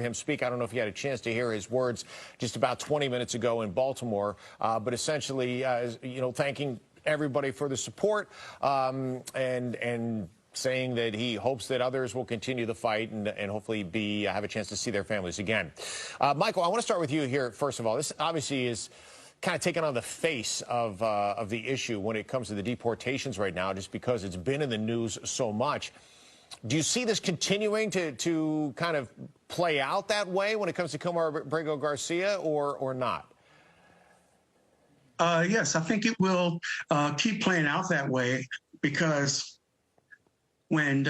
him speak. I don't know if you had a chance to hear his words just about 20 minutes ago in Baltimore, but essentially, thanking everybody for the support and saying that he hopes that others will continue the fight and hopefully have a chance to see their families again. Michael, I want to start with you here, first of all. This obviously is kind of taken on the face of the issue when it comes to the deportations right now, just because it's been in the news so much. Do you see this continuing to kind of play out that way when it comes to Comar Abrego Garcia or not? Yes, I think it will keep playing out that way, because when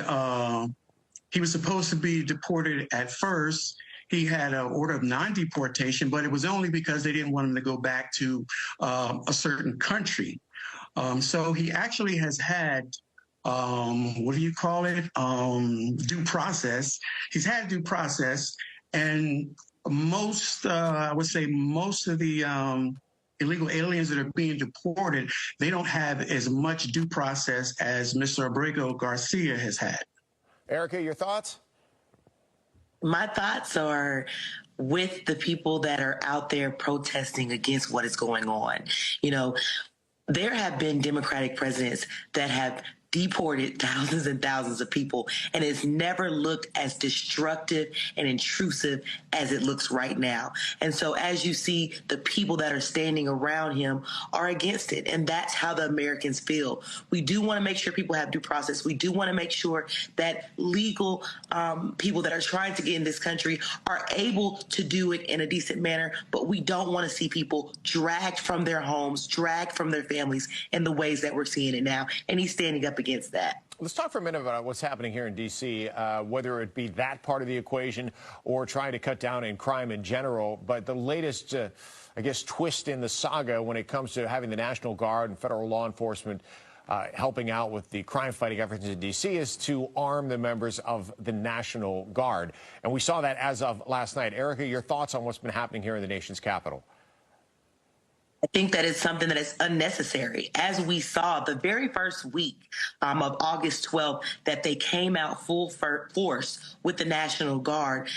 he was supposed to be deported at first, he had an order of non-deportation, but it was only because they didn't want him to go back to a certain country. So he actually has had, what do you call it, due process. He's had due process, and I would say most of the illegal aliens that are being deported, they don't have as much due process as Mr. Abrego Garcia has had. Erica, your thoughts? My thoughts are with the people that are out there protesting against what is going on. You know, there have been Democratic presidents that have deported thousands and thousands of people, and it's never looked as destructive and intrusive as it looks right now. And so as you see, the people that are standing around him are against it, and that's how the Americans feel. We do want to make sure people have due process. We do want to make sure that legal people that are trying to get in this country are able to do it in a decent manner, but we don't want to see people dragged from their homes, dragged from their families in the ways that we're seeing it now, and he's standing up against that. Let's talk for a minute about what's happening here in D.C., whether it be that part of the equation or trying to cut down in crime in general. But the latest, I guess, twist in the saga when it comes to having the National Guard and federal law enforcement helping out with the crime-fighting efforts in D.C. is to arm the members of the National Guard. And we saw that as of last night. Erica, your thoughts on what's been happening here in the nation's capital? I think that is something that is unnecessary. As we saw the very first week of August 12th, that they came out full force with the National Guard,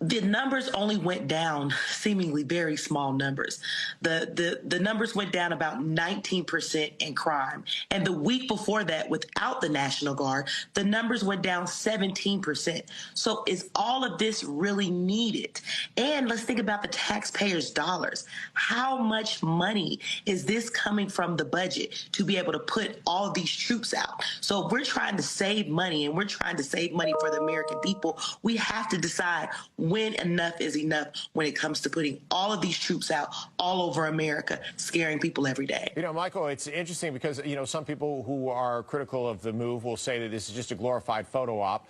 the numbers only went down, seemingly very small numbers. The numbers went down about 19% in crime. And the week before that, without the National Guard, the numbers went down 17%. So is all of this really needed? And let's think about the taxpayers' dollars. How much money is this coming from the budget to be able to put all of these troops out? So if we're trying to save money, and we're trying to save money for the American people, we have to decide when enough is enough when it comes to putting all of these troops out all over America, scaring people every day. You know, Michael, it's interesting because, some people who are critical of the move will say that this is just a glorified photo op.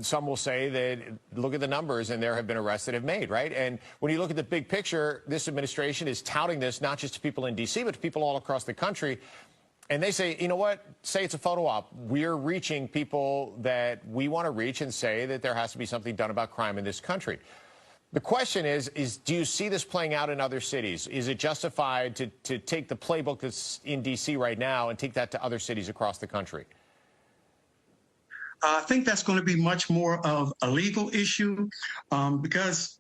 Some will say that look at the numbers and there have been arrests that have made, right? And when you look at the big picture, this administration is touting this not just to people in D.C., but to people all across the country. And they say, you know what, say it's a photo op. We're reaching people that we want to reach and say that there has to be something done about crime in this country. The question is do you see this playing out in other cities? Is it justified to take the playbook that's in D.C. right now and take that to other cities across the country? I think that's going to be much more of a legal issue, because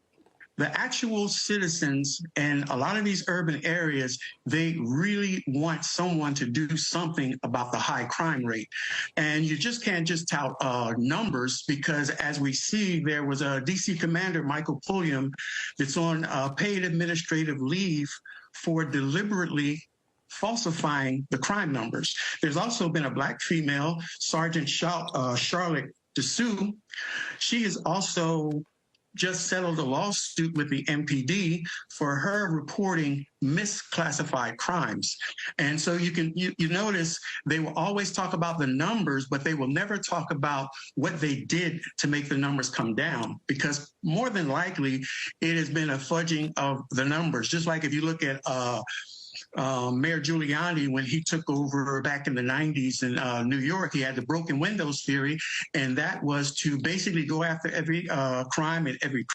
the actual citizens in a lot of these urban areas, they really want someone to do something about the high crime rate. And you just can't just tout numbers, because as we see, there was a D.C. commander, Michael Ameer, that's on paid administrative leave for deliberately falsifying the crime numbers. There's also been a Black female, Sergeant Charlotte Dessous. She has also just settled a lawsuit with the MPD for her reporting misclassified crimes. And so you notice they will always talk about the numbers, but they will never talk about what they did to make the numbers come down, because more than likely it has been a fudging of the numbers. Just like if you look at Mayor Giuliani, when he took over back in the 90s in New York, he had the broken windows theory, and that was to basically go after every crime and every